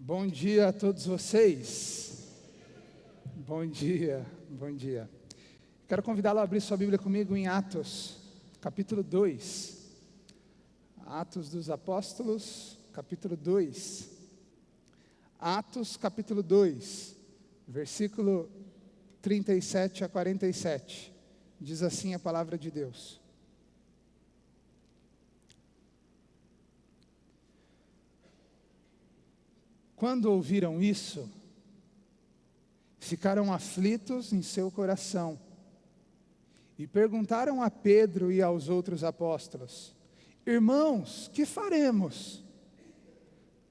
Bom dia a todos vocês. Bom dia, bom dia. Quero convidá-lo a abrir sua Bíblia comigo em Atos, capítulo 2. Atos dos Apóstolos, capítulo 2. Atos, capítulo 2, versículo 37 a 47. Diz assim a palavra de Deus. Quando ouviram isso, ficaram aflitos em seu coração e perguntaram a Pedro e aos outros apóstolos: Irmãos, que faremos?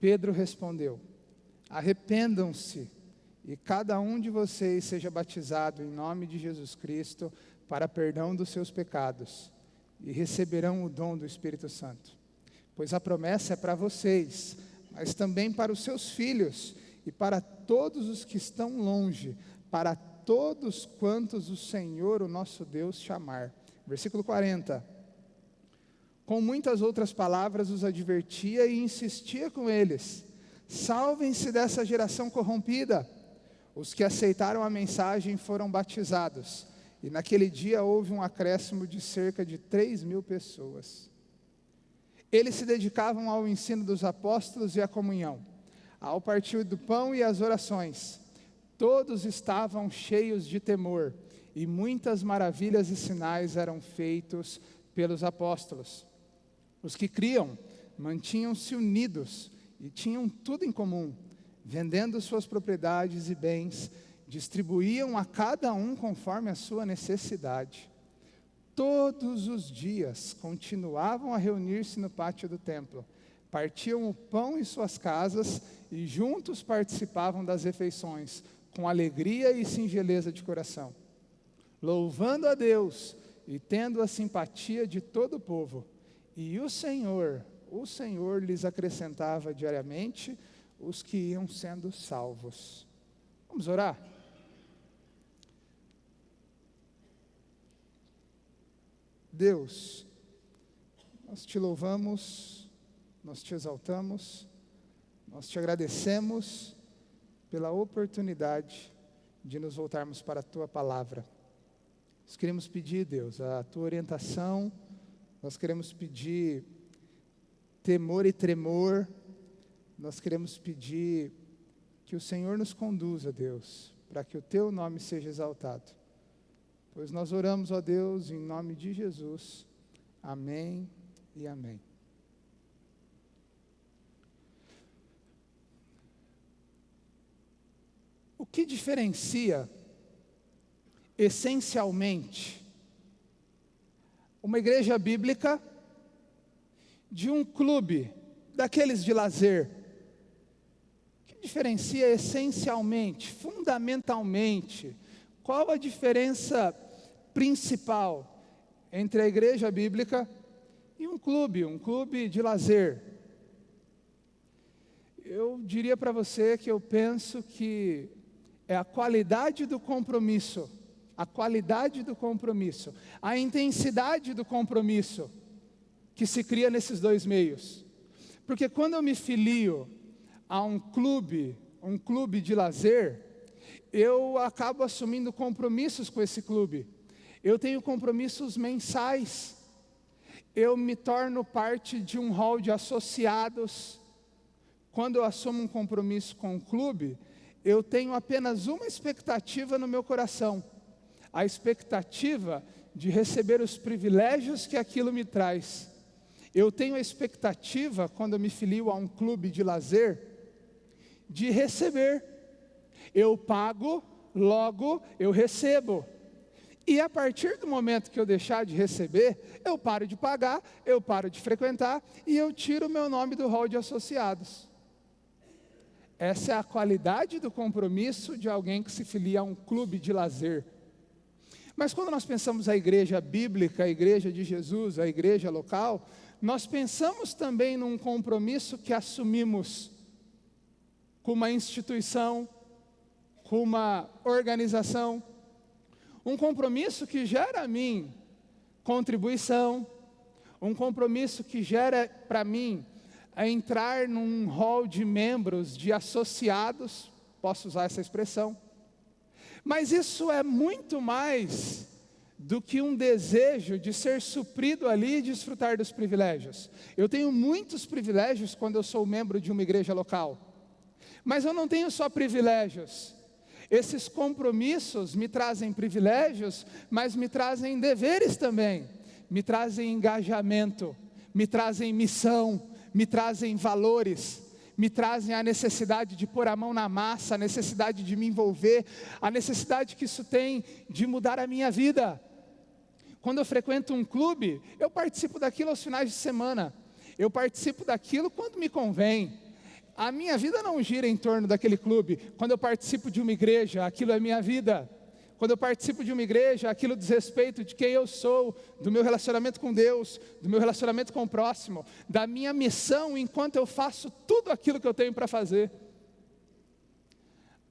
Pedro respondeu: Arrependam-se e cada um de vocês seja batizado em nome de Jesus Cristo para perdão dos seus pecados e receberão o dom do Espírito Santo. Pois a promessa é para vocês, mas também para os seus filhos e para todos os que estão longe, para todos quantos o Senhor, o nosso Deus, chamar. Versículo 40. Com muitas outras palavras os advertia e insistia com eles: salvem-se dessa geração corrompida. Os que aceitaram a mensagem foram batizados, e naquele dia houve um acréscimo de cerca de 3.000 pessoas. Eles se dedicavam ao ensino dos apóstolos e à comunhão, ao partir do pão e às orações. Todos estavam cheios de temor, e muitas maravilhas e sinais eram feitos pelos apóstolos. Os que criam mantinham-se unidos e tinham tudo em comum, vendendo suas propriedades e bens, distribuíam a cada um conforme a sua necessidade. Todos os dias continuavam a reunir-se no pátio do templo, partiam o pão em suas casas e juntos participavam das refeições, com alegria e singeleza de coração, louvando a Deus e tendo a simpatia de todo o povo. E o Senhor lhes acrescentava diariamente os que iam sendo salvos. Vamos orar? Deus, nós te louvamos, nós te exaltamos, nós te agradecemos pela oportunidade de nos voltarmos para a tua palavra. Nós queremos pedir, Deus, a tua orientação, nós queremos pedir temor e tremor, nós queremos pedir que o Senhor nos conduza, Deus, para que o teu nome seja exaltado. Pois nós oramos, ó Deus, em nome de Jesus. Amém e amém. O que diferencia, essencialmente, uma igreja bíblica de um clube daqueles de lazer? O que diferencia essencialmente, fundamentalmente, qual a diferença principal entre a igreja bíblica e um clube de lazer? Eu diria para você que eu penso que é a qualidade do compromisso, a intensidade do compromisso que se cria nesses dois meios. Porque quando eu me filio a um clube de lazer, eu acabo assumindo compromissos com esse clube. Eu tenho compromissos mensais. Eu me torno parte de um hall de associados. Quando eu assumo um compromisso com o clube, eu tenho apenas uma expectativa no meu coração: a expectativa de receber os privilégios que aquilo me traz. Eu tenho a expectativa, quando eu me filio a um clube de lazer, de receber. Eu pago, logo eu recebo. E a partir do momento que eu deixar de receber, eu paro de pagar, eu paro de frequentar e eu tiro o meu nome do hall de associados. Essa é a qualidade do compromisso de alguém que se filia a um clube de lazer. Mas quando nós pensamos a igreja bíblica, a igreja de Jesus, a igreja local, nós pensamos também num compromisso que assumimos com uma instituição, com uma organização, um compromisso que gera a mim contribuição, um compromisso que gera para mim a entrar num hall de membros, de associados, posso usar essa expressão, mas isso é muito mais do que um desejo de ser suprido ali e desfrutar dos privilégios. Eu tenho muitos privilégios quando eu sou membro de uma igreja local, mas eu não tenho só privilégios. Esses compromissos me trazem privilégios, mas me trazem deveres também, me trazem engajamento, me trazem missão, me trazem valores, me trazem a necessidade de pôr a mão na massa, a necessidade de me envolver, a necessidade que isso tem de mudar a minha vida. Quando eu frequento um clube, eu participo daquilo aos finais de semana, eu participo daquilo quando me convém. A minha vida não gira em torno daquele clube. Quando eu participo de uma igreja, aquilo é minha vida. Quando eu participo de uma igreja, aquilo diz respeito de quem eu sou, do meu relacionamento com Deus, do meu relacionamento com o próximo, da minha missão enquanto eu faço tudo aquilo que eu tenho para fazer.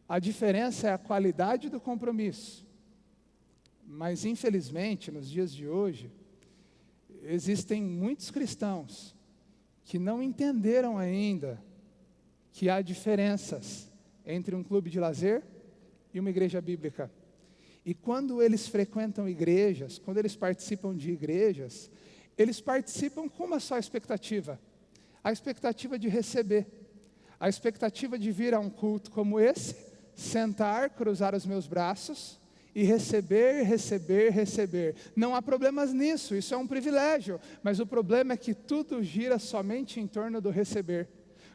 A diferença é a qualidade do compromisso. Mas infelizmente, nos dias de hoje, existem muitos cristãos que não entenderam ainda que há diferenças entre um clube de lazer e uma igreja bíblica. E quando eles frequentam igrejas, quando eles participam de igrejas, eles participam com uma só expectativa: a expectativa de receber, a expectativa de vir a um culto como esse, sentar, cruzar os meus braços e receber, receber, receber. Não há problemas nisso, isso é um privilégio, mas o problema é que tudo gira somente em torno do receber.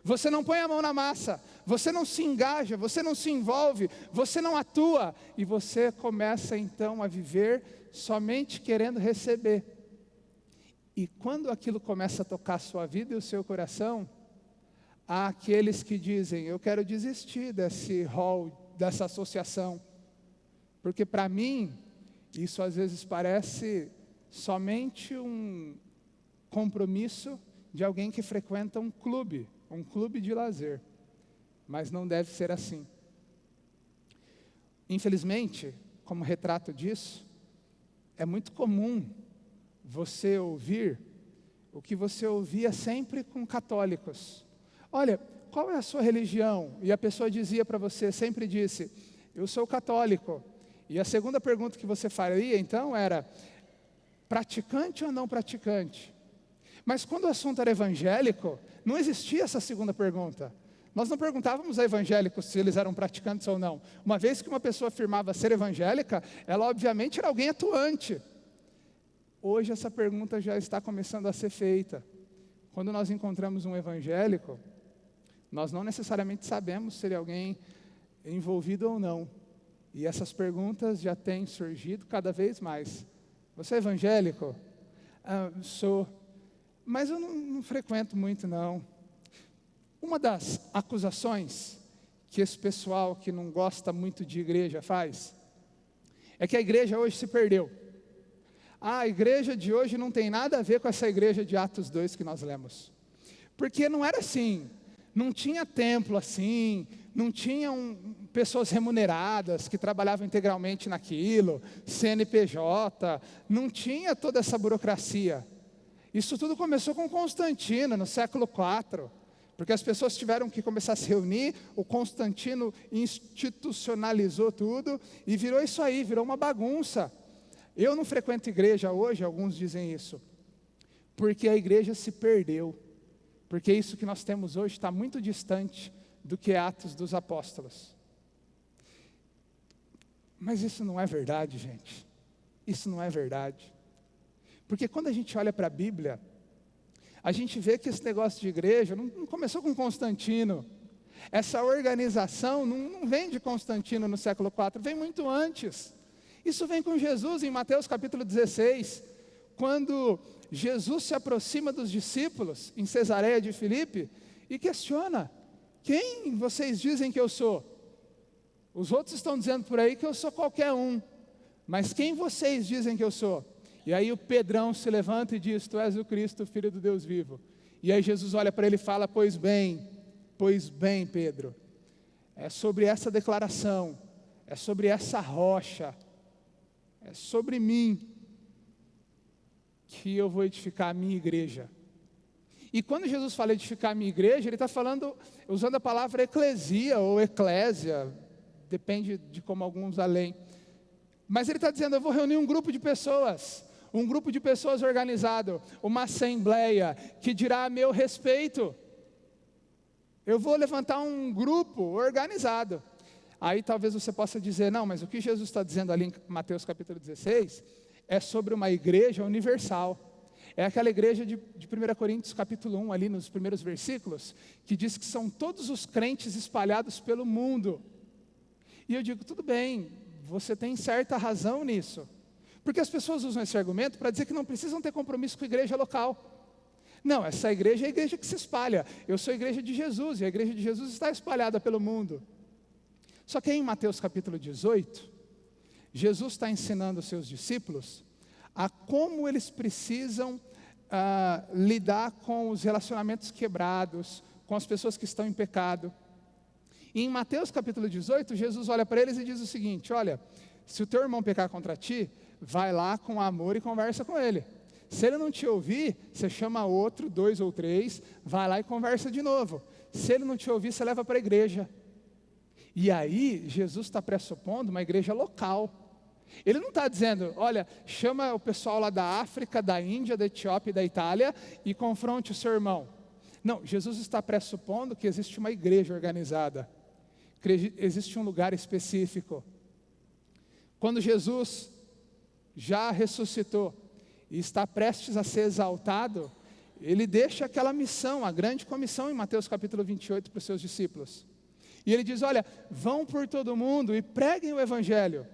Você não põe a mão na massa, você não se engaja, você não se envolve, você não atua, e você começa então a viver somente querendo receber. E quando aquilo começa a tocar a sua vida e o seu coração, há aqueles que dizem: eu quero desistir desse hall, dessa associação, porque para mim, isso às vezes parece somente um compromisso de alguém que frequenta um clube de lazer, mas não deve ser assim. Infelizmente, como retrato disso, é muito comum você ouvir o que você ouvia sempre com católicos. Olha, qual é a sua religião? E a pessoa dizia para você, sempre disse: eu sou católico. E a segunda pergunta que você faria então era: praticante ou não praticante? Mas quando o assunto era evangélico, não existia essa segunda pergunta. Nós não perguntávamos a evangélicos se eles eram praticantes ou não. Uma vez que uma pessoa afirmava ser evangélica, ela obviamente era alguém atuante. Hoje essa pergunta já está começando a ser feita. Quando nós encontramos um evangélico, nós não necessariamente sabemos se ele é alguém envolvido ou não. E essas perguntas já têm surgido cada vez mais. Você é evangélico? Sou. Mas eu não frequento muito, não. Uma das acusações que esse pessoal que não gosta muito de igreja faz, é que a igreja hoje se perdeu. A igreja de hoje não tem nada a ver com essa igreja de Atos 2 que nós lemos. Porque não era assim, não tinha templo assim, não tinham pessoas remuneradas que trabalhavam integralmente naquilo, CNPJ, não tinha toda essa burocracia. Isso tudo começou com Constantino, no século IV, porque as pessoas tiveram que começar a se reunir, o Constantino institucionalizou tudo, e virou isso aí, virou uma bagunça. Eu não frequento igreja hoje, alguns dizem isso, porque a igreja se perdeu, porque isso que nós temos hoje está muito distante do que é Atos dos Apóstolos. Mas isso não é verdade, gente, isso não é verdade. Porque quando a gente olha para a Bíblia, a gente vê que esse negócio de igreja não começou com Constantino. Essa organização não vem de Constantino no século IV, vem muito antes. Isso vem com Jesus em Mateus capítulo 16, quando Jesus se aproxima dos discípulos em Cesareia de Filipe e questiona: quem vocês dizem que eu sou? Os outros estão dizendo por aí que eu sou qualquer um, mas quem vocês dizem que eu sou? E aí o Pedrão se levanta e diz: tu és o Cristo, filho do Deus vivo. E aí Jesus olha para ele e fala: pois bem, Pedro, é sobre essa declaração, é sobre essa rocha, é sobre mim que eu vou edificar a minha igreja. E quando Jesus fala edificar a minha igreja, ele está falando, usando a palavra eclesia ou eclésia, depende de como alguns a leem. Mas ele está dizendo, eu vou reunir um grupo de pessoas organizado, uma assembleia que dirá a meu respeito. Eu vou levantar um grupo organizado. Aí talvez você possa dizer, não, mas o que Jesus está dizendo ali em Mateus capítulo 16 é sobre uma igreja universal. É aquela igreja de 1 Coríntios capítulo 1, ali nos primeiros versículos, que diz que são todos os crentes espalhados pelo mundo. E eu digo, tudo bem, você tem certa razão nisso. Porque as pessoas usam esse argumento para dizer que não precisam ter compromisso com a igreja local. Não, essa igreja é a igreja que se espalha. Eu sou a igreja de Jesus, e a igreja de Jesus está espalhada pelo mundo. Só que aí em Mateus capítulo 18, Jesus está ensinando os seus discípulos a como eles precisam lidar com os relacionamentos quebrados, com as pessoas que estão em pecado. E em Mateus capítulo 18, Jesus olha para eles e diz o seguinte, olha, se o teu irmão pecar contra ti, vai lá com amor e conversa com ele. Se ele não te ouvir, você chama outro, 2 ou 3, vai lá e conversa de novo. Se ele não te ouvir, você leva para a igreja. E aí, Jesus está pressupondo uma igreja local. Ele não está dizendo, olha, chama o pessoal lá da África, da Índia, da Etiópia e da Itália e confronte o seu irmão. Não, Jesus está pressupondo que existe uma igreja organizada, que existe um lugar específico. Quando Jesus já ressuscitou e está prestes a ser exaltado, ele deixa aquela missão, a grande comissão em Mateus capítulo 28 para os seus discípulos. E ele diz, olha, vão por todo mundo e preguem o evangelho.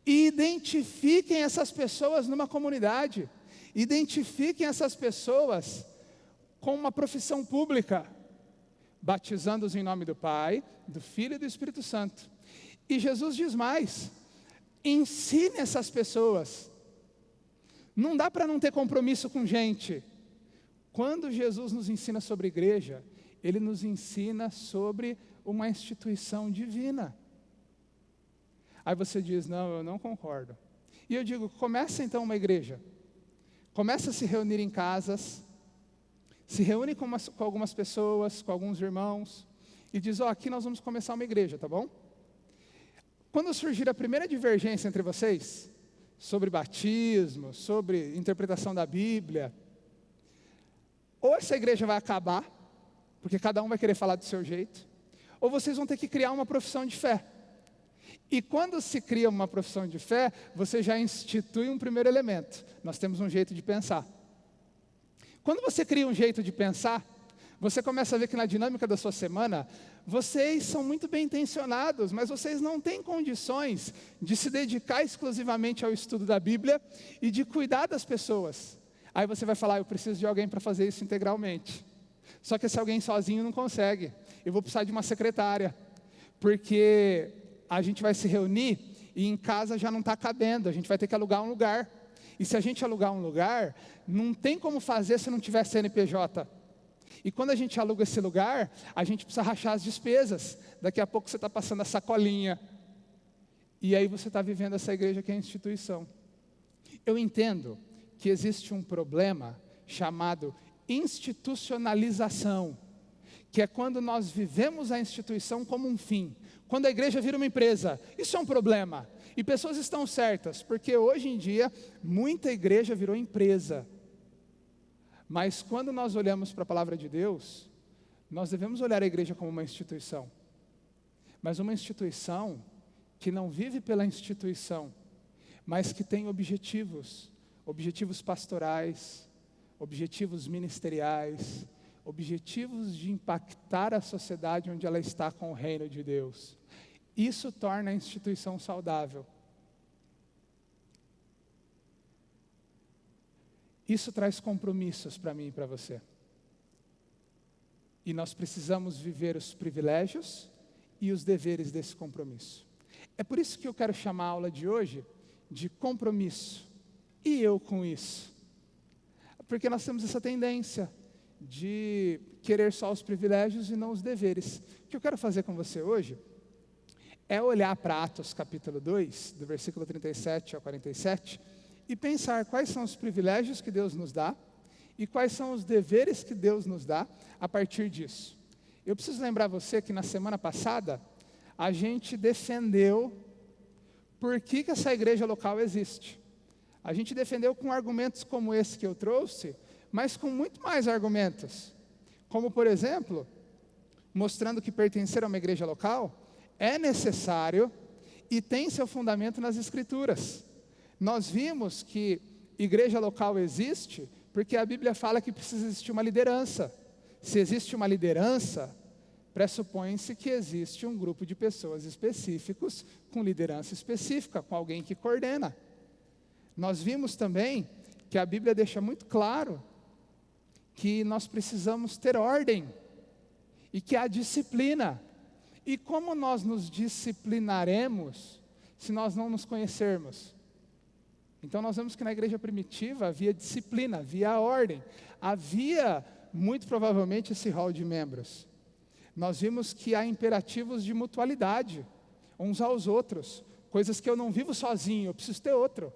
E identifiquem essas pessoas numa comunidade. Identifiquem essas pessoas com uma profissão pública, batizando-os em nome do Pai, do Filho e do Espírito Santo. E Jesus diz mais, ensine essas pessoas. Não dá para não ter compromisso com gente. Quando Jesus nos ensina sobre igreja, Ele nos ensina sobre uma instituição divina. Aí você diz, não, eu não concordo. E eu digo, começa então uma igreja. Começa a se reunir em casas, se reúne com algumas pessoas, com alguns irmãos, e diz, aqui nós vamos começar uma igreja, tá bom? Quando surgir a primeira divergência entre vocês, sobre batismo, sobre interpretação da Bíblia, ou essa igreja vai acabar, porque cada um vai querer falar do seu jeito, ou vocês vão ter que criar uma profissão de fé. E quando se cria uma profissão de fé, você já institui um primeiro elemento. Nós temos um jeito de pensar. Quando você cria um jeito de pensar, você começa a ver que na dinâmica da sua semana, vocês são muito bem intencionados, mas vocês não têm condições de se dedicar exclusivamente ao estudo da Bíblia e de cuidar das pessoas. Aí você vai falar, eu preciso de alguém para fazer isso integralmente. Só que esse alguém sozinho não consegue. Eu vou precisar de uma secretária, porque a gente vai se reunir e em casa já não está cabendo, a gente vai ter que alugar um lugar. E se a gente alugar um lugar, não tem como fazer se não tiver CNPJ. E quando a gente aluga esse lugar, a gente precisa rachar as despesas. Daqui a pouco você está passando a sacolinha. E aí você está vivendo essa igreja que é a instituição. Eu entendo que existe um problema chamado institucionalização, que é quando nós vivemos a instituição como um fim. Quando a igreja vira uma empresa, isso é um problema. E pessoas estão certas, porque hoje em dia, muita igreja virou empresa. Mas quando nós olhamos para a palavra de Deus, nós devemos olhar a igreja como uma instituição. Mas uma instituição que não vive pela instituição, mas que tem objetivos pastorais, objetivos ministeriais, objetivos de impactar a sociedade onde ela está com o reino de Deus. Isso torna a instituição saudável. Isso traz compromissos para mim e para você. E nós precisamos viver os privilégios e os deveres desse compromisso. É por isso que eu quero chamar a aula de hoje de compromisso. E eu com isso? Porque nós temos essa tendência de querer só os privilégios e não os deveres. O que eu quero fazer com você hoje é olhar para Atos capítulo 2, do versículo 37 ao 47, e pensar quais são os privilégios que Deus nos dá e quais são os deveres que Deus nos dá a partir disso. Eu preciso lembrar você que na semana passada, a gente defendeu por que essa igreja local existe. A gente defendeu com argumentos como esse que eu trouxe, mas com muito mais argumentos. Como, por exemplo, mostrando que pertencer a uma igreja local é necessário e tem seu fundamento nas Escrituras. Nós vimos que igreja local existe porque a Bíblia fala que precisa existir uma liderança. Se existe uma liderança, pressupõe-se que existe um grupo de pessoas específicos, com liderança específica, com alguém que coordena. Nós vimos também que a Bíblia deixa muito claro que nós precisamos ter ordem e que há disciplina. E como nós nos disciplinaremos se nós não nos conhecermos? Então nós vemos que na igreja primitiva havia disciplina, havia ordem, havia muito provavelmente esse rol de membros. Nós vimos que há imperativos de mutualidade, uns aos outros, coisas que eu não vivo sozinho, eu preciso ter outro.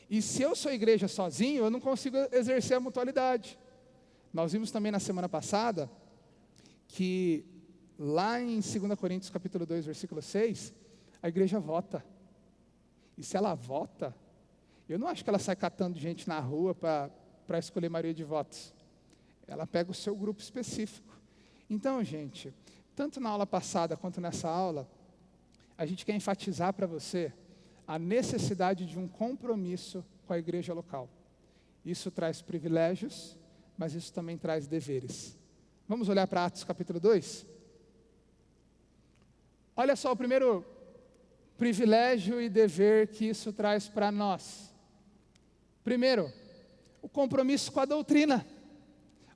E se eu sou igreja sozinho, eu não consigo exercer a mutualidade. Nós vimos também na semana passada que lá em 2 Coríntios capítulo 2, versículo 6, a igreja vota. E se ela vota, eu não acho que ela sai catando gente na rua para escolher maioria de votos. Ela pega o seu grupo específico. Então, gente, tanto na aula passada quanto nessa aula, a gente quer enfatizar para você a necessidade de um compromisso com a igreja local. Isso traz privilégios, mas isso também traz deveres. Vamos olhar para Atos capítulo 2? Olha só o primeiro privilégio e dever que isso traz para nós. Primeiro, o compromisso com a doutrina.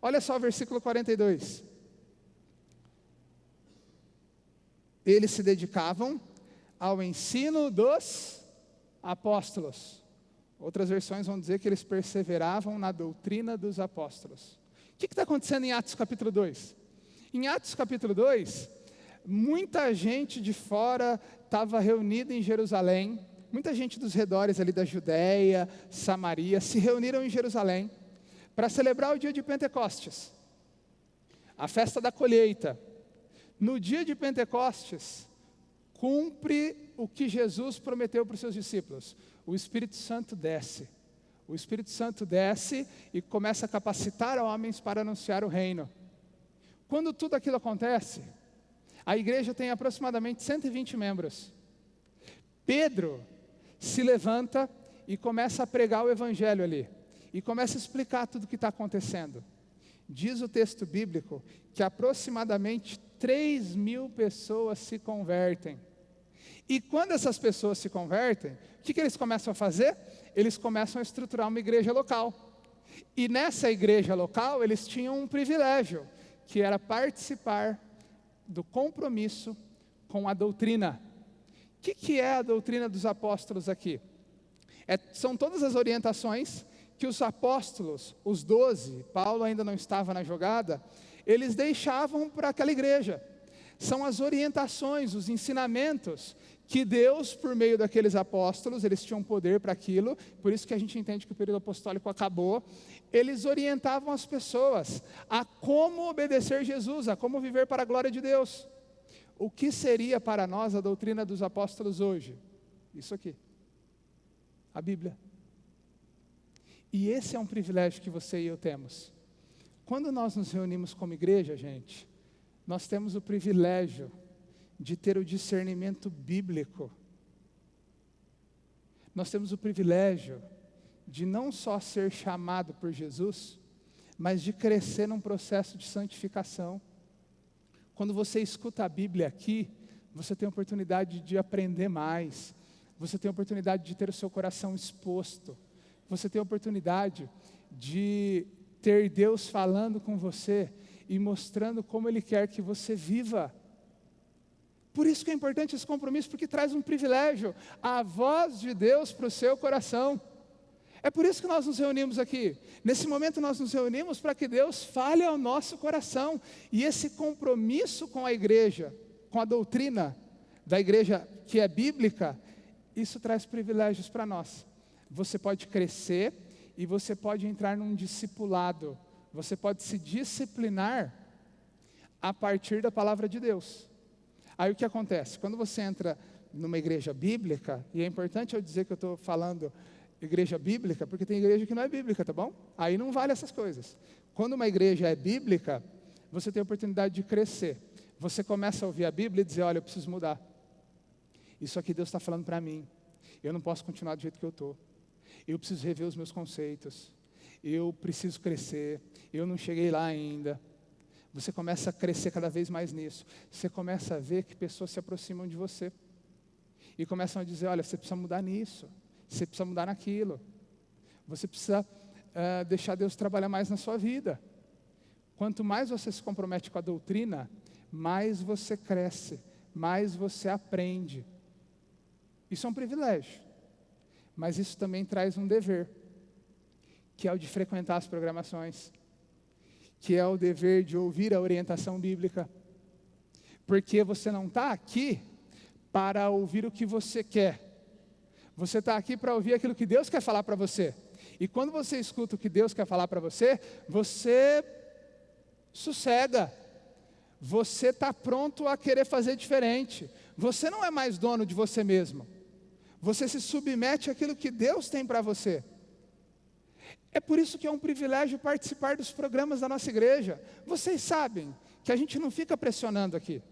Olha só o versículo 42. Eles se dedicavam ao ensino dos apóstolos. Outras versões vão dizer que eles perseveravam na doutrina dos apóstolos. O que está acontecendo em Atos capítulo 2? Em Atos capítulo 2, muita gente de fora estava reunida em Jerusalém, muita gente dos redores ali da Judéia, Samaria, se reuniram em Jerusalém para celebrar o dia de Pentecostes, a festa da colheita. No dia de Pentecostes, cumpre o que Jesus prometeu para os seus discípulos. O Espírito Santo desce. O Espírito Santo desce e começa a capacitar homens para anunciar o reino. Quando tudo aquilo acontece, a igreja tem aproximadamente 120 membros. Pedro se levanta e começa a pregar o evangelho ali. E começa a explicar tudo o que está acontecendo. Diz o texto bíblico que aproximadamente 3.000 pessoas se convertem. E quando essas pessoas se convertem, o que eles começam a fazer? Eles começam a estruturar uma igreja local. E nessa igreja local, eles tinham um privilégio, que era participar do compromisso com a doutrina. O que é a doutrina dos apóstolos aqui? São todas as orientações que os apóstolos, os 12, Paulo ainda não estava na jogada, eles deixavam para aquela igreja. São as orientações, os ensinamentos que Deus, por meio daqueles apóstolos, eles tinham poder para aquilo, por isso que a gente entende que o período apostólico acabou, eles orientavam as pessoas a como obedecer Jesus, a como viver para a glória de Deus. O que seria para nós a doutrina dos apóstolos hoje? Isso aqui, a Bíblia. E esse é um privilégio que você e eu temos. Quando nós nos reunimos como igreja, gente, nós temos o privilégio de ter o discernimento bíblico. Nós temos o privilégio de não só ser chamado por Jesus, mas de crescer num processo de santificação. Quando você escuta a Bíblia aqui, você tem a oportunidade de aprender mais, você tem a oportunidade de ter o seu coração exposto, você tem a oportunidade de ter Deus falando com você e mostrando como Ele quer que você viva. Por isso que é importante esse compromisso, porque traz um privilégio, a voz de Deus para o seu coração. É por isso que nós nos reunimos aqui. Nesse momento nós nos reunimos para que Deus fale ao nosso coração. E esse compromisso com a igreja, com a doutrina da igreja que é bíblica, isso traz privilégios para nós. Você pode crescer e você pode entrar num discipulado você pode se disciplinar a partir da palavra de Deus. Aí o que acontece? Quando você entra numa igreja bíblica, e é importante eu dizer que eu estou falando igreja bíblica, porque tem igreja que não é bíblica, tá bom? Aí não vale essas coisas. Quando uma igreja é bíblica, você tem a oportunidade de crescer. Você começa a ouvir a Bíblia e dizer, olha, eu preciso mudar. Isso aqui Deus está falando para mim. Eu não posso continuar do jeito que eu estou. Eu preciso rever os meus conceitos. Eu preciso crescer. Eu não cheguei lá ainda. Você começa a crescer cada vez mais nisso. Você começa a ver que pessoas se aproximam de você. E começam a dizer, olha, você precisa mudar nisso. Você precisa mudar naquilo. Você precisa deixar Deus trabalhar mais na sua vida. Quanto mais você se compromete com a doutrina, mais você cresce, mais você aprende. Isso é um privilégio. Mas isso também traz um dever, que é o de frequentar as programações, que é o dever de ouvir a orientação bíblica. Porque você não está aqui para ouvir o que você quer. Você está aqui para ouvir aquilo que Deus quer falar para você. E quando você escuta o que Deus quer falar para você, você sossega. Você está pronto a querer fazer diferente. Você não é mais dono de você mesmo. Você se submete àquilo que Deus tem para você. É por isso que é um privilégio participar dos programas da nossa igreja. Vocês sabem que a gente não fica pressionando aqui.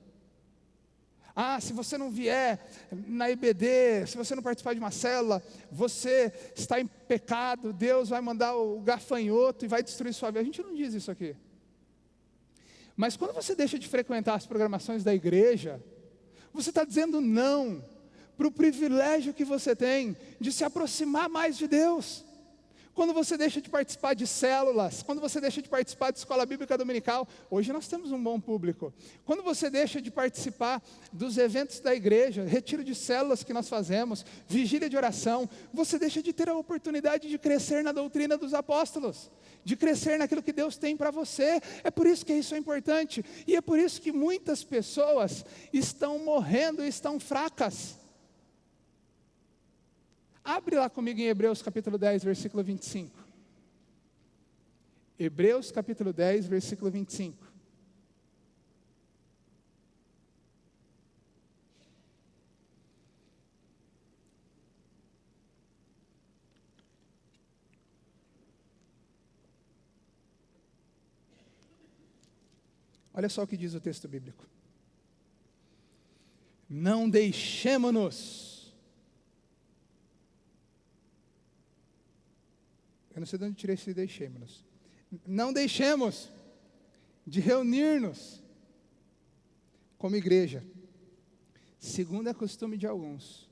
Ah, se você não vier na IBD, se você não participar de uma célula, você está em pecado, Deus vai mandar o gafanhoto e vai destruir sua vida. A gente não diz isso aqui. Mas quando você deixa de frequentar as programações da igreja, você está dizendo não para o privilégio que você tem de se aproximar mais de Deus. Quando você deixa de participar de células, quando você deixa de participar de escola bíblica dominical, hoje nós temos um bom público. Quando você deixa de participar dos eventos da igreja, retiro de células que nós fazemos, vigília de oração, você deixa de ter a oportunidade de crescer na doutrina dos apóstolos, de crescer naquilo que Deus tem para você. É por isso que isso é importante, e é por isso que muitas pessoas estão morrendo e estão fracas. Abre lá comigo em Hebreus capítulo 10, versículo 25. Hebreus capítulo 10, versículo 25. Olha só o que diz o texto bíblico. Não deixemo-nos. Eu não sei de onde tirei esse deixemos. Não deixemos de reunir-nos como igreja, segundo é costume de alguns,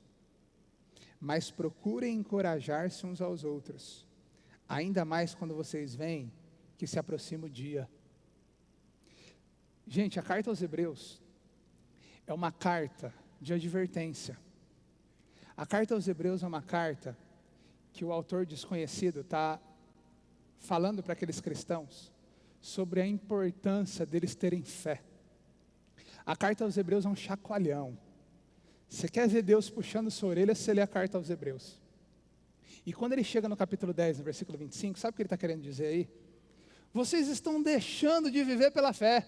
mas procurem encorajar-se uns aos outros, ainda mais quando vocês veem que se aproxima o dia. Gente, a carta aos Hebreus é uma carta de advertência. A carta aos Hebreus é uma carta que o autor desconhecido está falando para aqueles cristãos sobre a importância deles terem fé. A carta aos Hebreus é um chacoalhão. Você quer ver Deus puxando sua orelha, você lê a carta aos Hebreus. E quando ele chega no capítulo 10, no versículo 25, sabe o que ele está querendo dizer aí? Vocês estão deixando de viver pela fé.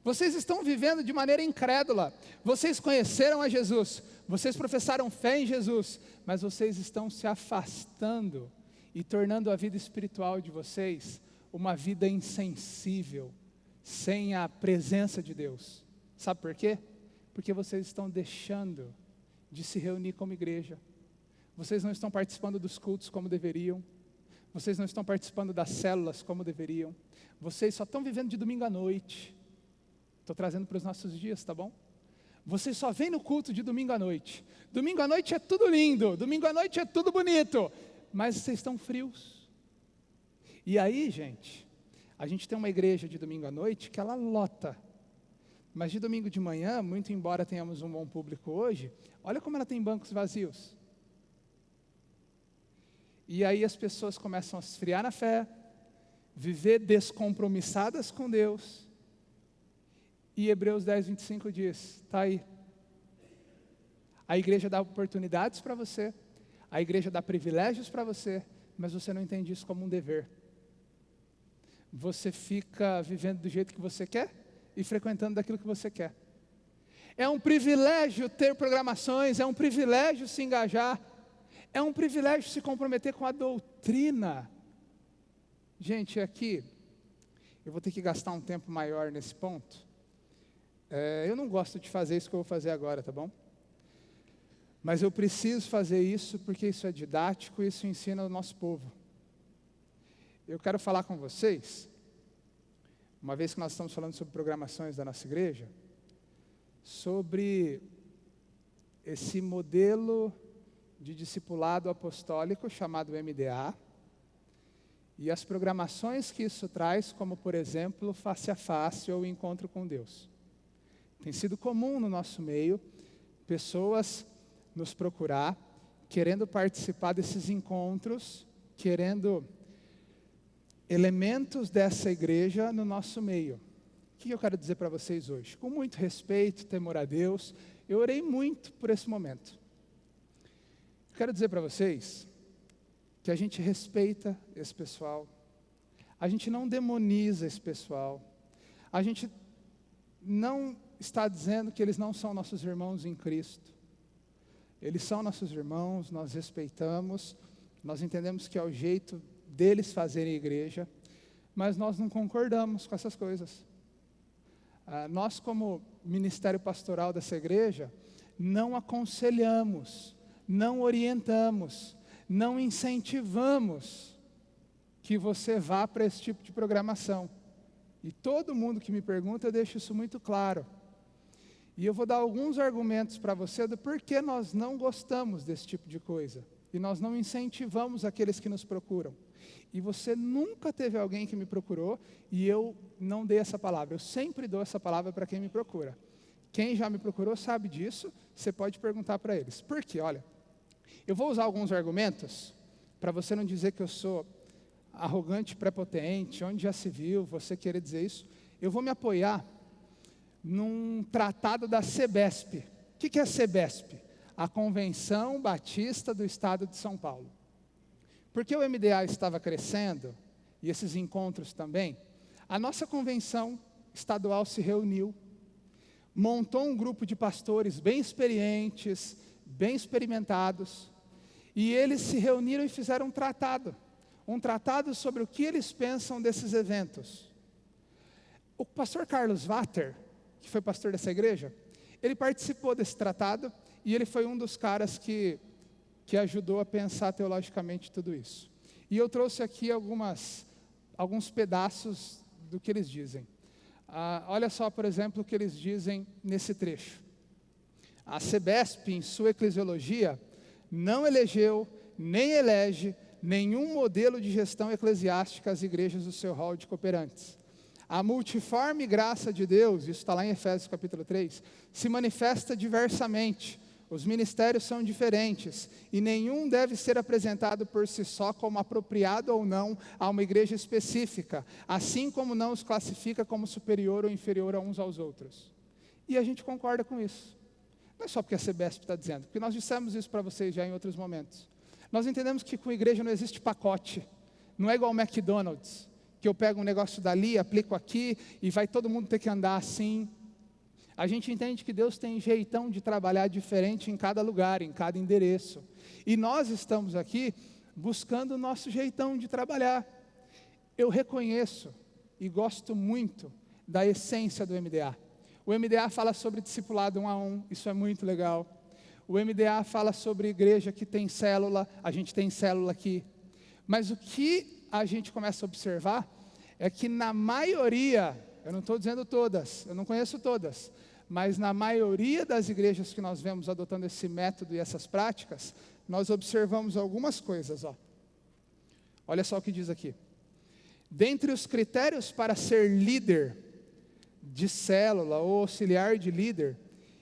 Vocês estão vivendo de maneira incrédula. Vocês conheceram a Jesus, vocês professaram fé em Jesus, mas vocês estão se afastando e tornando a vida espiritual de vocês uma vida insensível, sem a presença de Deus. Sabe por quê? Porque vocês estão deixando de se reunir como igreja. Vocês não estão participando dos cultos como deveriam. Vocês não estão participando das células como deveriam. Vocês só estão vivendo de domingo à noite. Estou trazendo para os nossos dias, tá bom? Vocês só vêm no culto de domingo à noite. Domingo à noite é tudo lindo, domingo à noite é tudo bonito, mas vocês estão frios. E aí, gente, a gente tem uma igreja de domingo à noite que ela lota. Mas de domingo de manhã, muito embora tenhamos um bom público hoje, olha como ela tem bancos vazios. E aí as pessoas começam a esfriar na fé, viver descompromissadas com Deus. E Hebreus 10, 25 diz, está aí. A igreja dá oportunidades para você, a igreja dá privilégios para você, mas você não entende isso como um dever. você fica vivendo do jeito que você quer e frequentando daquilo que você quer. É um privilégio ter programações, é um privilégio se engajar, é um privilégio se comprometer com a doutrina. Gente, aqui, eu vou ter que gastar um tempo maior nesse ponto. Eu não gosto de fazer isso que eu vou fazer agora, tá bom? Mas eu preciso fazer isso porque isso é didático e isso ensina o nosso povo. Eu quero falar com vocês, uma vez que nós estamos falando sobre programações da nossa igreja, sobre esse modelo de discipulado apostólico chamado MDA e as programações que isso traz, como por exemplo, face a face ou encontro com Deus. Tem sido comum no nosso meio pessoas nos procurar, querendo participar desses encontros, querendo elementos dessa igreja no nosso meio. O que eu quero dizer para vocês hoje? Com muito respeito, temor a Deus, eu orei muito por esse momento. Eu quero dizer para vocês que a gente respeita esse pessoal, a gente não demoniza esse pessoal, a gente não está dizendo que eles não são nossos irmãos em Cristo. Eles são nossos irmãos, nós respeitamos, nós entendemos que é o jeito deles fazerem igreja, mas nós não concordamos com essas coisas. Nós, como ministério pastoral dessa igreja, não aconselhamos, não orientamos, não incentivamos que você vá para esse tipo de programação. E todo mundo que me pergunta, eu deixo isso muito claro. E eu vou dar alguns argumentos para você do porquê nós não gostamos desse tipo de coisa. E nós não incentivamos aqueles que nos procuram. E você nunca teve alguém que me procurou e eu não dei essa palavra. Eu sempre dou essa palavra para quem me procura. Quem já me procurou sabe disso, você pode perguntar para eles. Por quê? Olha, eu vou usar alguns argumentos para você não dizer que eu sou arrogante, prepotente, onde já se viu, você querer dizer isso. Eu vou me apoiar num tratado da CEBESP. O que é a CEBESP? A Convenção Batista do Estado de São Paulo. Porque o MDA estava crescendo, e esses encontros também, a nossa convenção estadual se reuniu, montou um grupo de pastores bem experientes, bem experimentados, e eles se reuniram e fizeram um tratado sobre o que eles pensam desses eventos. O pastor Carlos Vater, que foi pastor dessa igreja, ele participou desse tratado e ele foi um dos caras que ajudou a pensar teologicamente tudo isso. E eu trouxe aqui alguns pedaços do que eles dizem. Olha só, por exemplo, o que eles dizem nesse trecho. A CEBESP, em sua eclesiologia, não elegeu, nem elege, nenhum modelo de gestão eclesiástica às igrejas do seu rol de cooperantes. A multiforme graça de Deus, isso está lá em Efésios capítulo 3, se manifesta diversamente. Os ministérios são diferentes e nenhum deve ser apresentado por si só como apropriado ou não a uma igreja específica, assim como não os classifica como superior ou inferior a uns aos outros. E a gente concorda com isso. Não é só porque a CEBESP está dizendo, porque nós dissemos isso para vocês já em outros momentos. Nós entendemos que com a igreja não existe pacote, não é igual ao McDonald's, que eu pego um negócio dali, aplico aqui e vai todo mundo ter que andar assim. A gente entende que Deus tem jeitão de trabalhar diferente em cada lugar, em cada endereço. E nós estamos aqui buscando o nosso jeitão de trabalhar. Eu reconheço e gosto muito da essência do MDA. O MDA fala sobre discipulado 1 a 1, isso é muito legal. O MDA fala sobre igreja que tem célula, a gente tem célula aqui. Mas o que a gente começa a observar é que na maioria, eu não estou dizendo todas, eu não conheço todas, mas na maioria das igrejas que nós vemos adotando esse método e essas práticas, nós observamos algumas coisas. Olha só o que diz aqui. Dentre os critérios para ser líder de célula ou auxiliar de líder,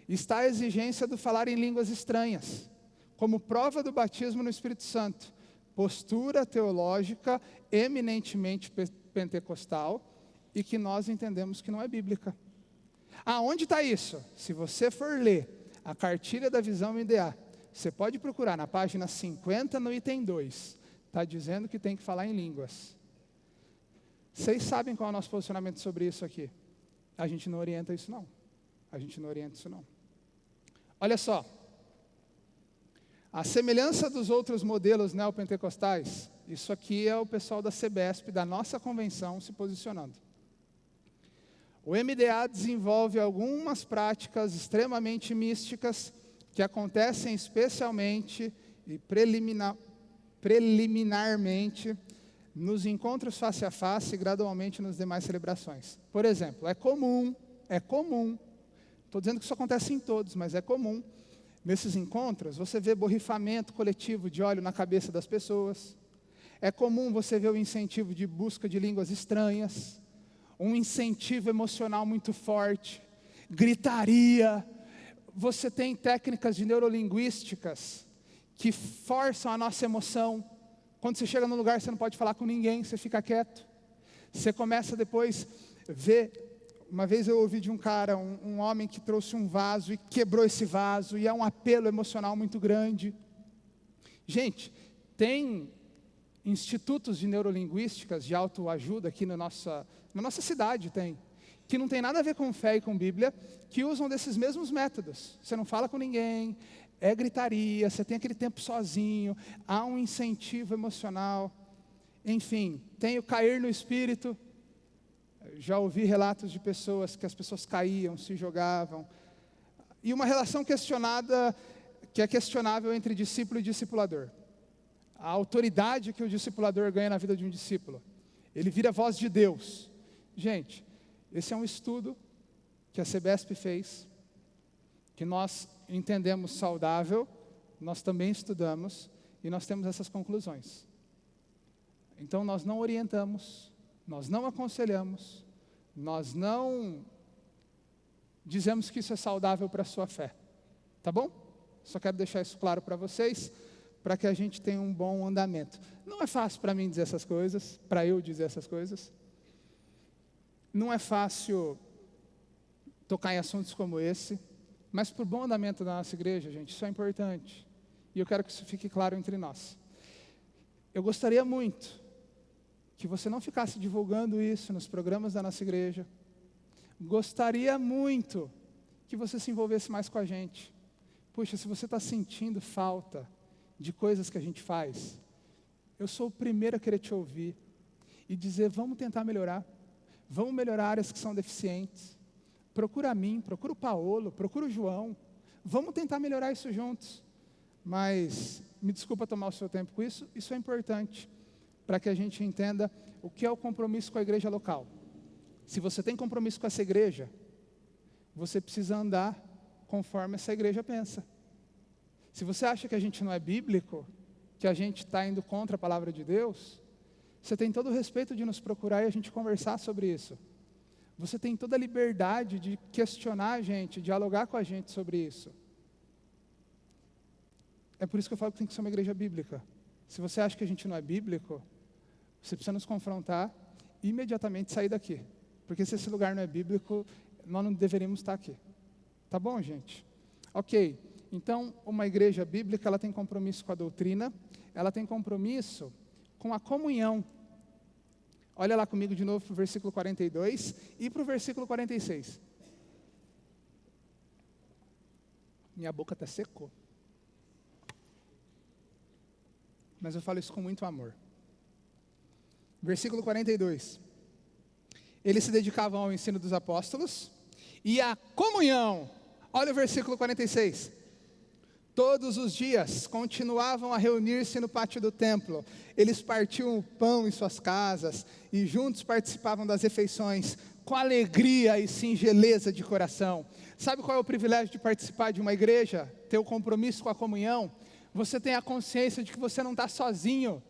está a exigência do falar em línguas estranhas, como prova do batismo no Espírito Santo, postura teológica eminentemente pentecostal e que nós entendemos que não é bíblica. Onde está isso? Se você for ler a cartilha da Visão MDA, você pode procurar na página 50, no item 2, está dizendo que tem que falar em línguas. Vocês sabem qual é o nosso posicionamento sobre isso aqui. A gente não orienta isso não. A gente não orienta isso não. Olha só. A semelhança dos outros modelos neopentecostais, isso aqui é o pessoal da CBESP, da nossa convenção, se posicionando. O MDA desenvolve algumas práticas extremamente místicas que acontecem especialmente e preliminarmente nos encontros face a face e gradualmente nas demais celebrações. Por exemplo, é comum, estou dizendo que isso acontece em todos, mas é comum, nesses encontros, você vê borrifamento coletivo de óleo na cabeça das pessoas. É comum você ver o incentivo de busca de línguas estranhas, um incentivo emocional muito forte, gritaria. Você tem técnicas de neurolinguísticas que forçam a nossa emoção. Quando você chega num lugar, você não pode falar com ninguém, você fica quieto. Você começa depois a ver. Uma vez eu ouvi de um cara, um homem que trouxe um vaso e quebrou esse vaso, e é um apelo emocional muito grande. Gente, tem institutos de neurolinguísticas, de autoajuda aqui na nossa cidade, que não tem nada a ver com fé e com Bíblia, que usam desses mesmos métodos. Você não fala com ninguém, é gritaria, você tem aquele tempo sozinho, há um incentivo emocional. Enfim, tem o cair no espírito. Já ouvi relatos de pessoas que as pessoas caíam, se jogavam. E uma relação questionada, que é questionável entre discípulo e discipulador. A autoridade que o discipulador ganha na vida de um discípulo. Ele vira a voz de Deus. Gente, esse é um estudo que a CBESP fez, que nós entendemos saudável, nós também estudamos, e nós temos essas conclusões. Então nós não orientamos, nós não aconselhamos, nós não dizemos que isso é saudável para a sua fé. Tá bom? Só quero deixar isso claro para vocês, para que a gente tenha um bom andamento. Não é fácil para mim dizer essas coisas, para eu dizer essas coisas. Não é fácil tocar em assuntos como esse, mas para o bom andamento da nossa igreja, gente, isso é importante. E eu quero que isso fique claro entre nós. Eu gostaria muito que você não ficasse divulgando isso nos programas da nossa igreja. Gostaria muito que você se envolvesse mais com a gente. Puxa, se você está sentindo falta de coisas que a gente faz, eu sou o primeiro a querer te ouvir e dizer, vamos tentar melhorar. Vamos melhorar áreas que são deficientes. Procura a mim, procura o Paolo, procura o João. Vamos tentar melhorar isso juntos. Mas, me desculpa tomar o seu tempo com isso, isso é importante para que a gente entenda o que é o compromisso com a igreja local. Se você tem compromisso com essa igreja, você precisa andar conforme essa igreja pensa. Se você acha que a gente não é bíblico, que a gente está indo contra a palavra de Deus, você tem todo o respeito de nos procurar e a gente conversar sobre isso. Você tem toda a liberdade de questionar a gente, dialogar com a gente sobre isso. É por isso que eu falo que tem que ser uma igreja bíblica. Se você acha que a gente não é bíblico, você precisa nos confrontar e imediatamente sair daqui. Porque se esse lugar não é bíblico, nós não deveríamos estar aqui. Tá bom, gente? Ok. Então, uma igreja bíblica, ela tem compromisso com a doutrina, ela tem compromisso com a comunhão. Olha lá comigo de novo para o versículo 42 e para o versículo 46. Minha boca até secou. Mas eu falo isso com muito amor. Versículo 42. Eles se dedicavam ao ensino dos apóstolos e à comunhão. Olha o versículo 46. Todos os dias continuavam a reunir-se no pátio do templo. Eles partiam o pão em suas casas e juntos participavam das refeições com alegria e singeleza de coração. Sabe qual é o privilégio de participar de uma igreja? Ter o compromisso com a comunhão? Você tem a consciência de que você não está sozinho.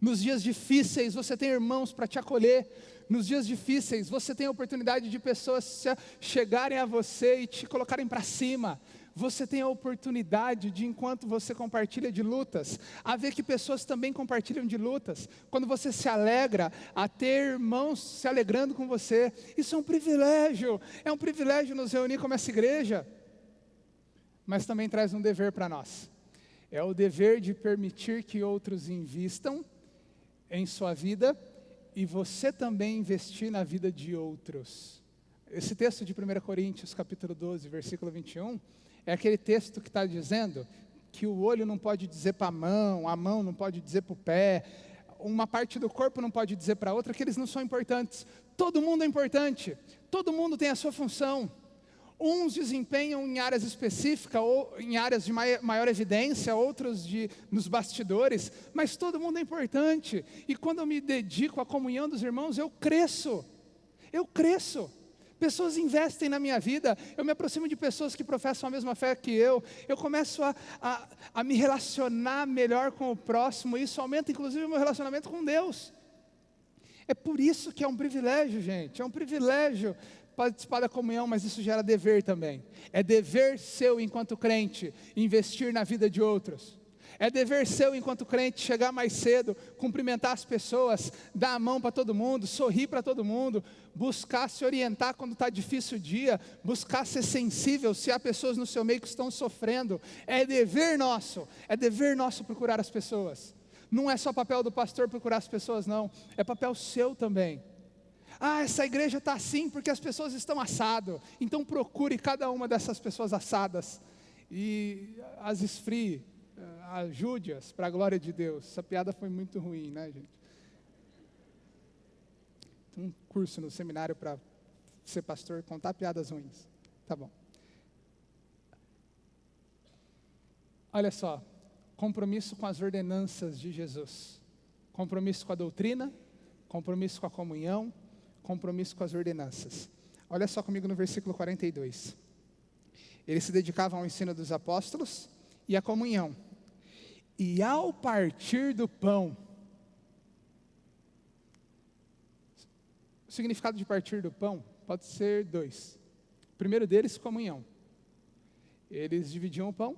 Nos dias difíceis, você tem irmãos para te acolher. Nos dias difíceis, você tem a oportunidade de pessoas chegarem a você e te colocarem para cima. Você tem a oportunidade de, enquanto você compartilha de lutas, a ver que pessoas também compartilham de lutas. Quando você se alegra, a ter irmãos se alegrando com você. Isso é um privilégio. É um privilégio nos reunir como essa igreja. Mas também traz um dever para nós. É o dever de permitir que outros invistam em sua vida e você também investir na vida de outros. Esse texto de 1 Coríntios, capítulo 12, versículo 21, é aquele texto que está dizendo que o olho não pode dizer para a mão não pode dizer para o pé, uma parte do corpo não pode dizer para a outra que eles não são importantes. Todo mundo é importante, todo mundo tem a sua função. Uns desempenham em áreas específicas, ou em áreas de maior evidência, outros nos bastidores, mas todo mundo é importante. E quando eu me dedico à comunhão dos irmãos, eu cresço. Pessoas investem na minha vida, eu me aproximo de pessoas que professam a mesma fé que eu começo a me relacionar melhor com o próximo, e isso aumenta inclusive o meu relacionamento com Deus. É por isso que é um privilégio, gente, é um privilégio participar da comunhão, mas isso gera dever também. É dever seu enquanto crente, investir na vida de outros. É dever seu enquanto crente, chegar mais cedo, cumprimentar as pessoas, dar a mão para todo mundo, sorrir para todo mundo, buscar se orientar quando está difícil o dia, buscar ser sensível se há pessoas no seu meio que estão sofrendo. É dever nosso procurar as pessoas. Não é só papel do pastor procurar as pessoas, não, é papel seu também. Essa igreja está assim porque as pessoas estão assado, então procure cada uma dessas pessoas assadas e as esfrie, ajude-as para a glória de Deus. Essa piada foi muito ruim, né, gente? Tem um curso no seminário para ser pastor, contar piadas ruins. Tá bom. Olha só, compromisso com as ordenanças de Jesus, compromisso com a doutrina, compromisso com a comunhão, compromisso com as ordenanças. Olha só comigo no versículo 42. Eles se dedicavam ao ensino dos apóstolos e à comunhão. E ao partir do pão. O significado de partir do pão pode ser dois. O primeiro deles, comunhão. Eles dividiam o pão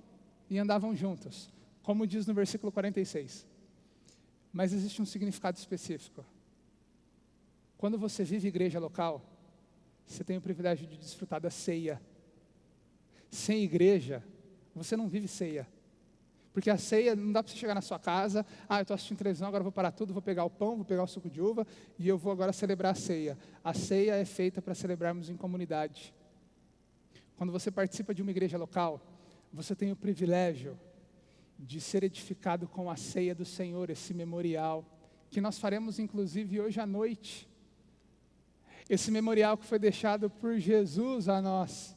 e andavam juntos, como diz no versículo 46. Mas existe um significado específico. Quando você vive igreja local, você tem o privilégio de desfrutar da ceia. Sem igreja, você não vive ceia. Porque a ceia, não dá para você chegar na sua casa, eu estou assistindo televisão, agora vou parar tudo, vou pegar o pão, vou pegar o suco de uva, e eu vou agora celebrar a ceia. A ceia é feita para celebrarmos em comunidade. Quando você participa de uma igreja local, você tem o privilégio de ser edificado com a ceia do Senhor, esse memorial, que nós faremos inclusive hoje à noite. Esse memorial que foi deixado por Jesus a nós.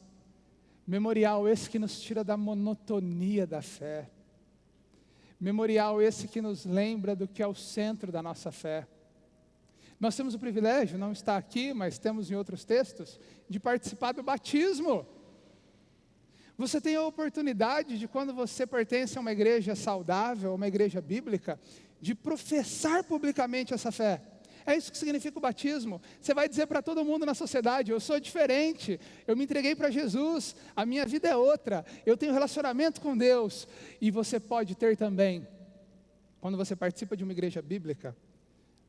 Memorial esse que nos tira da monotonia da fé. Memorial esse que nos lembra do que é o centro da nossa fé. Nós temos o privilégio, não está aqui, mas temos em outros textos, de participar do batismo. Você tem a oportunidade de, quando você pertence a uma igreja saudável, uma igreja bíblica, de professar publicamente essa fé. É isso que significa o batismo. Você vai dizer para todo mundo na sociedade: eu sou diferente, eu me entreguei para Jesus, a minha vida é outra, eu tenho relacionamento com Deus. E você pode ter também, quando você participa de uma igreja bíblica,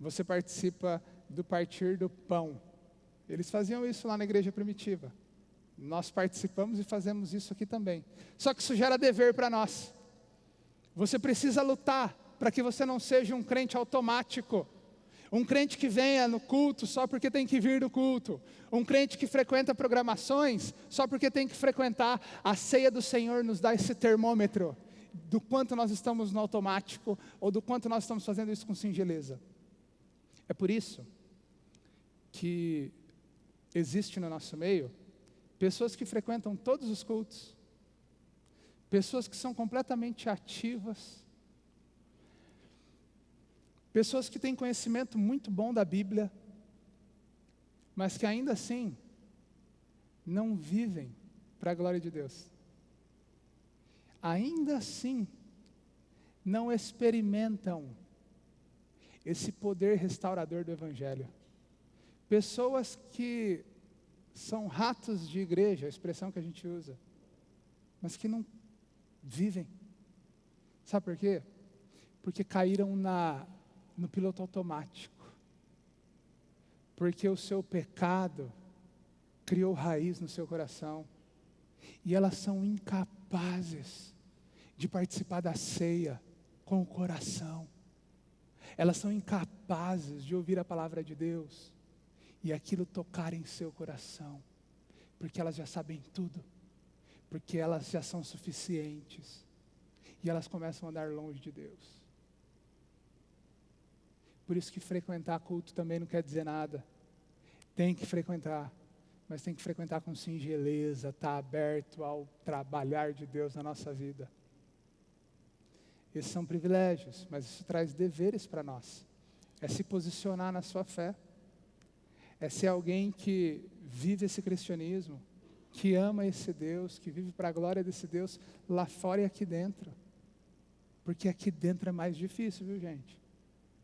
você participa do partir do pão. Eles faziam isso lá na igreja primitiva. Nós participamos e fazemos isso aqui também. Só que isso gera dever para nós. Você precisa lutar para que você não seja um crente automático. Um crente que venha no culto só porque tem que vir no culto. Um crente que frequenta programações só porque tem que frequentar. A ceia do Senhor nos dá esse termômetro do quanto nós estamos no automático ou do quanto nós estamos fazendo isso com singeleza. É por isso que existe no nosso meio pessoas que frequentam todos os cultos, pessoas que são completamente ativas, pessoas que têm conhecimento muito bom da Bíblia, mas que ainda assim não vivem para a glória de Deus. Ainda assim não experimentam esse poder restaurador do Evangelho. Pessoas que são ratos de igreja, a expressão que a gente usa, mas que não vivem. Sabe por quê? Porque caíram no piloto automático. Porque o seu pecado criou raiz no seu coração. E elas são incapazes de participar da ceia com o coração. Elas são incapazes capazes de ouvir a palavra de Deus e aquilo tocar em seu coração, porque elas já sabem tudo, porque elas já são suficientes, e elas começam a andar longe de Deus. Por isso que frequentar culto também não quer dizer nada. Tem que frequentar, mas tem que frequentar com singeleza, estar aberto ao trabalhar de Deus na nossa vida. Esses são privilégios, mas isso traz deveres para nós. É se posicionar na sua fé, é ser alguém que vive esse cristianismo, que ama esse Deus, que vive para a glória desse Deus, lá fora e aqui dentro. Porque aqui dentro é mais difícil, viu, gente?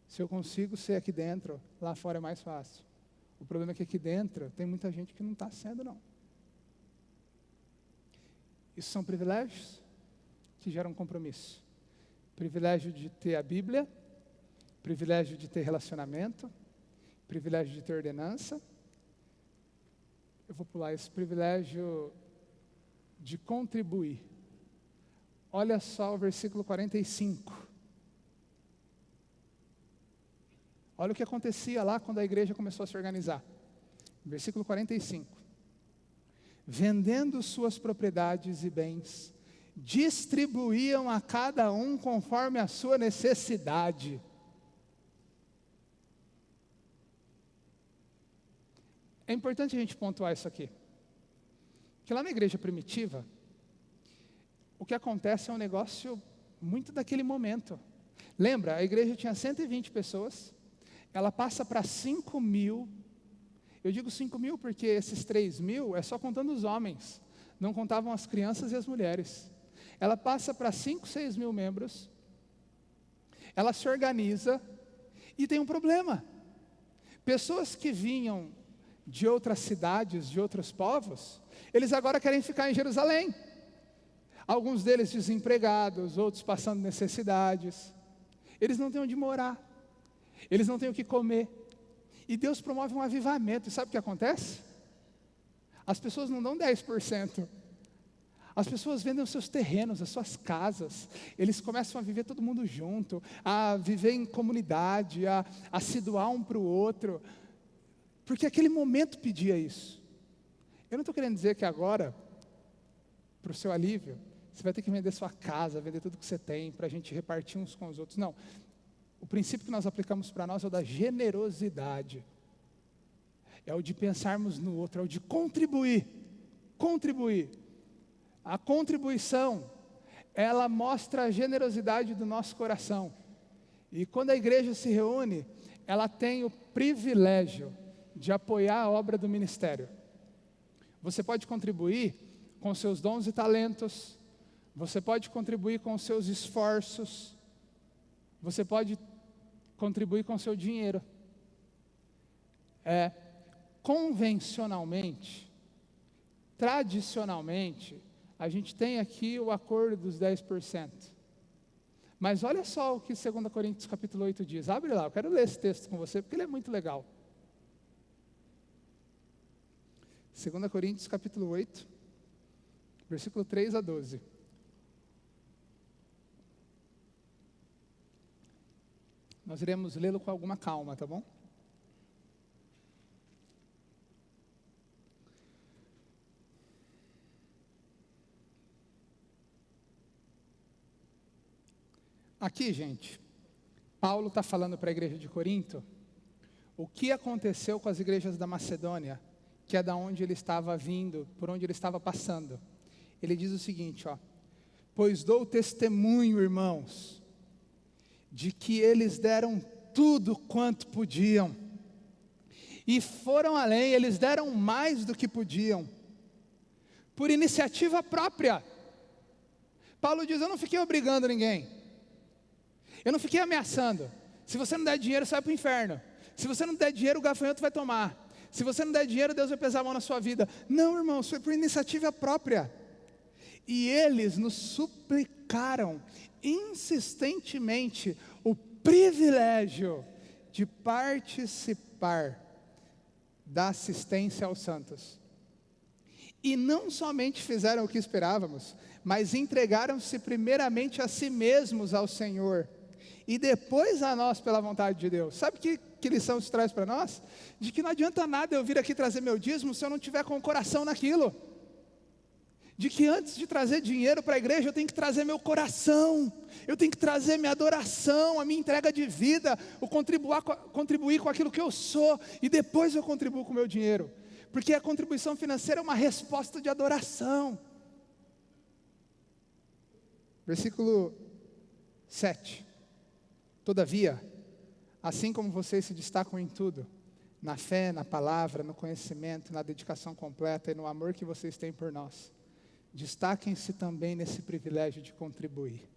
Se eu consigo ser aqui dentro, lá fora é mais fácil. O problema é que aqui dentro tem muita gente que não está sendo, não. Isso são privilégios que geram compromisso. Privilégio de ter a Bíblia, privilégio de ter relacionamento, privilégio de ter ordenança. Eu vou pular esse privilégio de contribuir. Olha só o versículo 45. Olha o que acontecia lá quando a igreja começou a se organizar. Versículo 45. Vendendo suas propriedades e bens, distribuíam a cada um conforme a sua necessidade. É importante a gente pontuar isso aqui. Que lá na igreja primitiva, o que acontece é um negócio muito daquele momento. Lembra, a igreja tinha 120 pessoas, ela passa para 5.000. Eu digo 5.000 porque esses 3.000 é só contando os homens, não contavam as crianças e as mulheres. Ela passa para 5, 6.000 membros, ela se organiza e tem um problema. Pessoas que vinham de outras cidades, de outros povos, eles agora querem ficar em Jerusalém. Alguns deles desempregados, outros passando necessidades. Eles não têm onde morar, eles não têm o que comer. E Deus promove um avivamento. E sabe o que acontece? As pessoas não dão 10%. As pessoas vendem os seus terrenos, as suas casas. Eles começam a viver todo mundo junto, a viver em comunidade, a se doar um para o outro. Porque aquele momento pedia isso. Eu não estou querendo dizer que agora, para o seu alívio, você vai ter que vender sua casa, vender tudo que você tem, para a gente repartir uns com os outros. Não. O princípio que nós aplicamos para nós é o da generosidade. É o de pensarmos no outro, é o de contribuir. Contribuir. A contribuição, ela mostra a generosidade do nosso coração. E quando a igreja se reúne, ela tem o privilégio de apoiar a obra do ministério. Você pode contribuir com seus dons e talentos, você pode contribuir com seus esforços, você pode contribuir com seu dinheiro. Convencionalmente, tradicionalmente, a gente tem aqui o acordo dos 10%. Mas olha só o que 2 Coríntios capítulo 8 diz. Abre lá, eu quero ler esse texto com você, porque ele é muito legal. 2 Coríntios capítulo 8, versículo 3 a 12. Nós iremos lê-lo com alguma calma, tá bom? Aqui, gente, Paulo está falando para a igreja de Corinto o que aconteceu com as igrejas da Macedônia, que é da onde ele estava vindo, por onde ele estava passando. Ele diz o seguinte, pois dou testemunho, irmãos, de que eles deram tudo quanto podiam, e foram além, eles deram mais do que podiam, por iniciativa própria. Paulo diz, eu não fiquei obrigando ninguém, eu não fiquei ameaçando. Se você não der dinheiro, você vai para o inferno. Se você não der dinheiro, o gafanhoto vai tomar. Se você não der dinheiro, Deus vai pesar a mão na sua vida. Não, irmãos, foi por iniciativa própria. E eles nos suplicaram insistentemente o privilégio de participar da assistência aos santos. E não somente fizeram o que esperávamos, mas entregaram-se primeiramente a si mesmos ao Senhor, e depois a nós pela vontade de Deus. Sabe que lição isso traz para nós? De que não adianta nada eu vir aqui trazer meu dízimo se eu não tiver com o coração naquilo. De que antes de trazer dinheiro para a igreja, eu tenho que trazer meu coração, eu tenho que trazer minha adoração, a minha entrega de vida, o contribuir com aquilo que eu sou, e depois eu contribuo com o meu dinheiro, porque a contribuição financeira é uma resposta de adoração. Versículo 7. Todavia, assim como vocês se destacam em tudo, na fé, na palavra, no conhecimento, na dedicação completa e no amor que vocês têm por nós, destaquem-se também nesse privilégio de contribuir.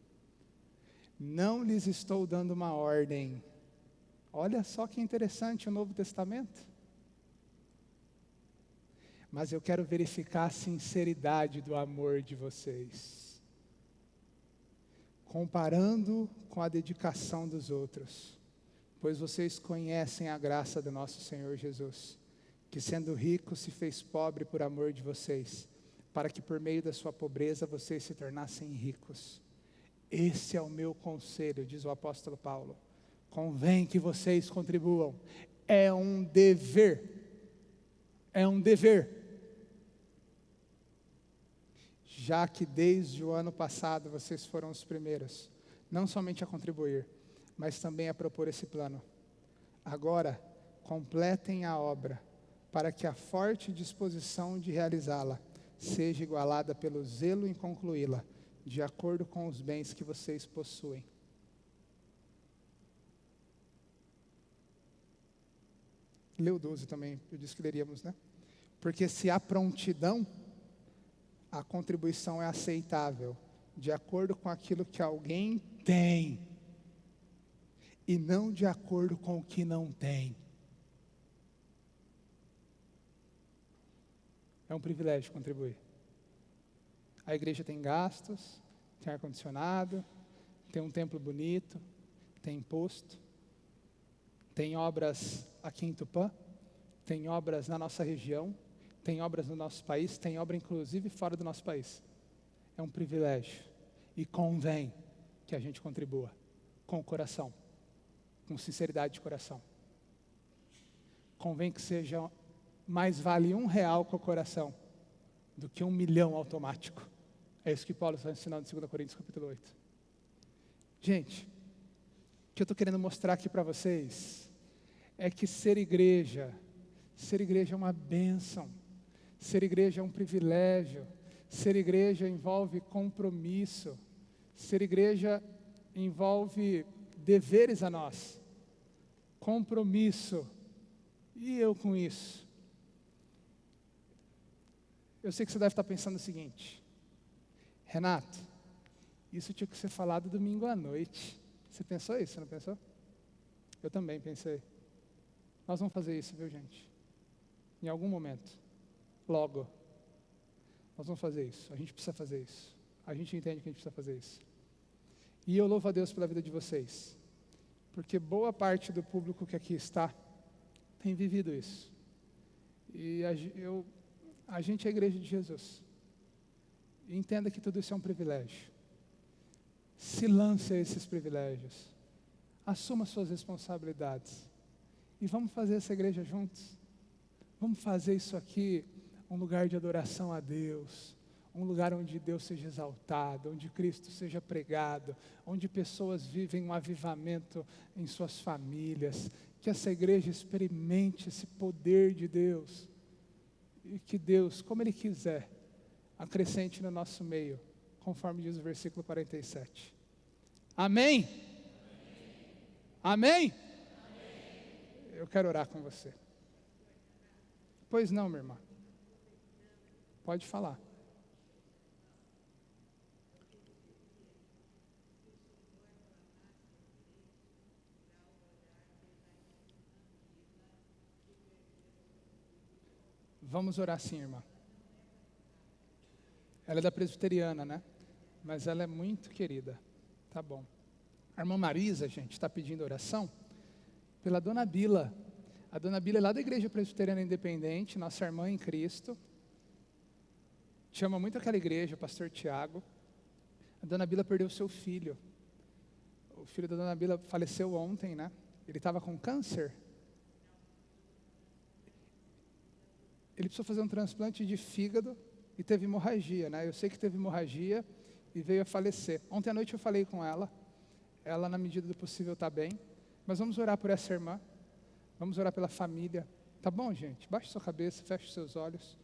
Não lhes estou dando uma ordem. Olha só que interessante o Novo Testamento. Mas eu quero verificar a sinceridade do amor de vocês, comparando com a dedicação dos outros, pois vocês conhecem a graça do nosso Senhor Jesus, que sendo rico se fez pobre por amor de vocês, para que por meio da sua pobreza vocês se tornassem ricos. Esse é o meu conselho, diz o apóstolo Paulo. Convém que vocês contribuam. É um dever. É um dever. Já que desde o ano passado vocês foram os primeiros, não somente a contribuir, mas também a propor esse plano. Agora, completem a obra, para que a forte disposição de realizá-la seja igualada pelo zelo em concluí-la, de acordo com os bens que vocês possuem. Leu 12 também, eu disse que leríamos, né? Porque se há prontidão, a contribuição é aceitável, de acordo com aquilo que alguém tem, e não de acordo com o que não tem. É um privilégio contribuir. A igreja tem gastos, tem ar-condicionado, tem um templo bonito, tem imposto, tem obras aqui em Tupã, tem obras na nossa região, tem obras no nosso país, tem obra inclusive fora do nosso país. É um privilégio e convém que a gente contribua com o coração, com sinceridade de coração. Convém que seja mais vale R$1 com o coração do que 1 milhão automático. É isso que Paulo está ensinando em 2 Coríntios capítulo 8. Gente, o que eu estou querendo mostrar aqui para vocês é que ser igreja é uma bênção, ser igreja é um privilégio, ser igreja envolve compromisso, ser igreja envolve deveres a nós, compromisso, e eu com isso? Eu sei que você deve estar pensando o seguinte: Renato, isso tinha que ser falado domingo à noite. Você pensou isso, você não pensou? Eu também pensei. Nós vamos fazer isso, viu, gente? Em algum momento, logo, nós vamos fazer isso. A gente precisa fazer isso. A gente entende que a gente precisa fazer isso. E eu louvo a Deus pela vida de vocês, porque boa parte do público que aqui está tem vivido isso. E a gente é a igreja de Jesus. E entenda que tudo isso é um privilégio. Se lance a esses privilégios. Assuma suas responsabilidades. E vamos fazer essa igreja juntos. Vamos fazer isso aqui um lugar de adoração a Deus. Um lugar onde Deus seja exaltado, onde Cristo seja pregado, onde pessoas vivem um avivamento em suas famílias. Que essa igreja experimente esse poder de Deus. E que Deus, como Ele quiser, acrescente no nosso meio, conforme diz o versículo 47. Amém? Amém? Amém? Eu quero orar com você. Pois não, minha irmã. Pode falar. Vamos orar sim, irmã. Ela é da presbiteriana, né? Mas ela é muito querida. Tá bom. A irmã Marisa, gente, está pedindo oração pela dona Bila. A dona Bila é lá da Igreja Presbiteriana Independente, nossa irmã em Cristo. Chama muito aquela igreja, o pastor Tiago. A dona Bila perdeu seu filho. O filho da dona Bila faleceu ontem, né? Ele estava com câncer. Ele precisou fazer um transplante de fígado e teve hemorragia, né? Eu sei que teve hemorragia e veio a falecer. Ontem à noite eu falei com ela. Ela, na medida do possível, está bem. Mas vamos orar por essa irmã. Vamos orar pela família. Tá bom, gente? Baixe sua cabeça, feche os seus olhos.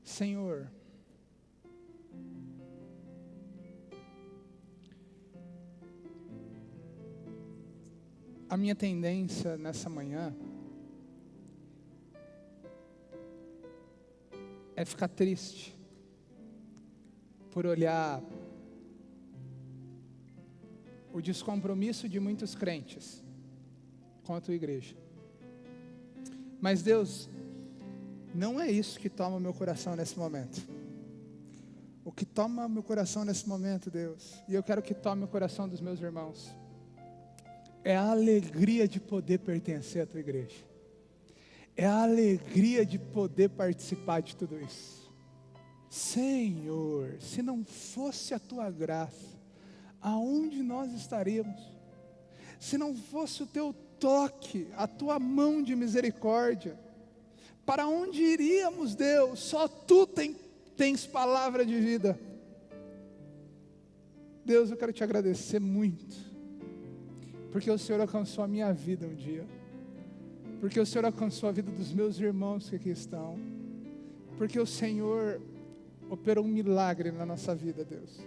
Senhor, a minha tendência nessa manhã é ficar triste por olhar o descompromisso de muitos crentes com a tua igreja. Mas Deus, não é isso que toma o meu coração nesse momento. O que toma o meu coração nesse momento, Deus, e eu quero que tome o coração dos meus irmãos, é a alegria de poder pertencer à tua igreja. É a alegria de poder participar de tudo isso. Senhor, se não fosse a tua graça, aonde nós estaríamos? Se não fosse o teu toque, a tua mão de misericórdia, para onde iríamos, Deus? Só tu tens palavra de vida. Deus, eu quero te agradecer muito, porque o Senhor alcançou a minha vida um dia, porque o Senhor alcançou a vida dos meus irmãos que aqui estão, porque o Senhor operou um milagre na nossa vida, Deus.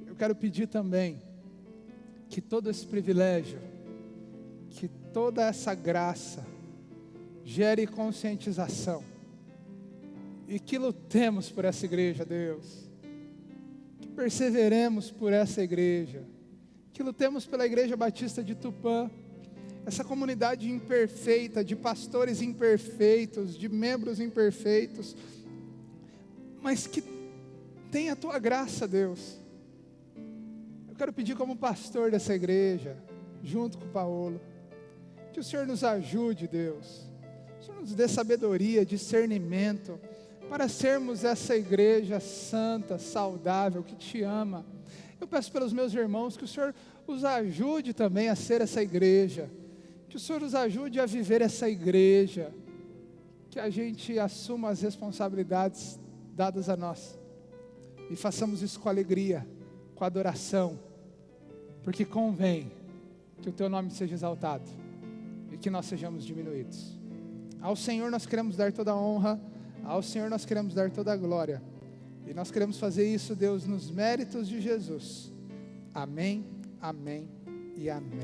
Eu quero pedir também que todo esse privilégio, que toda essa graça gere conscientização e que lutemos por essa igreja, Deus, que perseveremos por essa igreja, que lutemos pela Igreja Batista de Tupã, essa comunidade imperfeita, de pastores imperfeitos, de membros imperfeitos, mas que tem a tua graça, Deus. Eu quero pedir como pastor dessa igreja, junto com o Paulo, que o Senhor nos ajude, Deus. O Senhor nos dê sabedoria, discernimento, para sermos essa igreja santa, saudável, que te ama. Eu peço pelos meus irmãos que o Senhor os ajude também a ser essa igreja, que o Senhor os ajude a viver essa igreja, que a gente assuma as responsabilidades dadas a nós, e façamos isso com alegria, com adoração, porque convém que o teu nome seja exaltado, e que nós sejamos diminuídos. Ao Senhor nós queremos dar toda a honra, ao Senhor nós queremos dar toda a glória, e nós queremos fazer isso, Deus, nos méritos de Jesus. Amém, amém e amém.